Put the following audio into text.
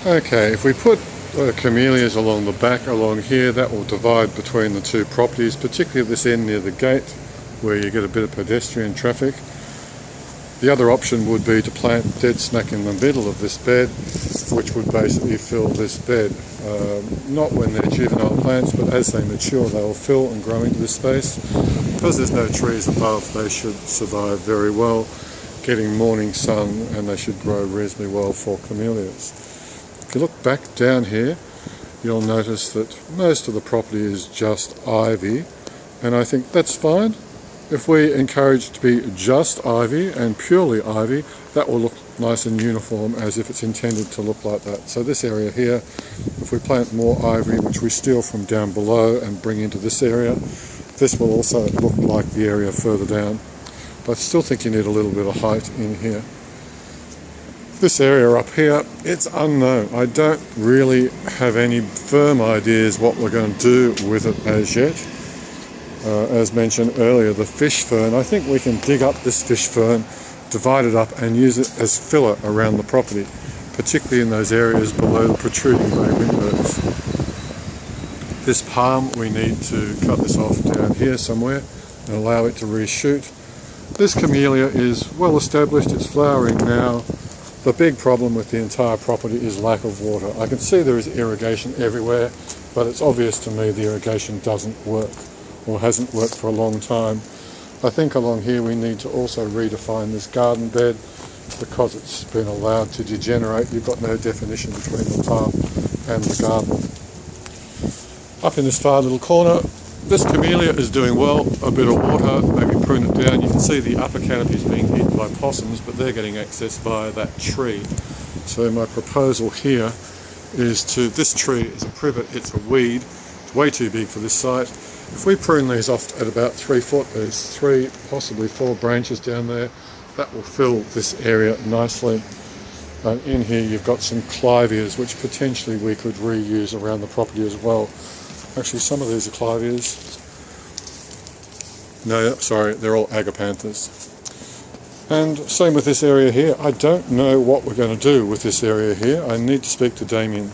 Okay, if we put camellias along the back along here, that will divide between the two properties, particularly at this end near the gate where you get a bit of pedestrian traffic. The other option would be to plant dead smack in the middle of this bed, which would basically fill this bed. Not when they're juvenile plants, but as they mature they will fill and grow into this space. Because there's no trees above, they should survive very well, getting morning sun, and they should grow reasonably well for camellias. If you look back down here, you'll notice that most of the property is just ivy, and I think that's fine. If we encourage it to be just ivy and purely ivy, that will look nice and uniform as if it's intended to look like that. So this area here, if we plant more ivy, which we steal from down below and bring into this area, this will also look like the area further down. But I still think you need a little bit of height in here. This area up here, it's unknown. I don't really have any firm ideas what we're going to do with it as yet. As mentioned earlier, the fish fern, I think we can dig up this fish fern, divide it up and use it as filler around the property, particularly in those areas below the protruding bay windows. This palm, we need to cut this off down here somewhere and allow it to reshoot. This camellia is well established, it's flowering now. The big problem with the entire property is lack of water. I can see there is irrigation everywhere, but it's obvious to me the irrigation doesn't work, or hasn't worked for a long time. I think along here we need to also redefine this garden bed, because it's been allowed to degenerate. You've got no definition between the path and the garden. Up in this far little corner, this camellia is doing well. A bit of water, maybe prune it down. You can see the upper canopy is being eaten by possums, but they're getting access via that tree. So my proposal here is to, this tree is a privet, it's a weed, it's way too big for this site. If we prune these off at about 3 foot, there's 3, possibly 4 branches down there, that will fill this area nicely. And in here you've got some clivias, which potentially we could reuse around the property as well. Actually, some of these are clivias. No, sorry, they're all agapanthus. And same with this area here. I don't know what we're going to do with this area here. I need to speak to Damien.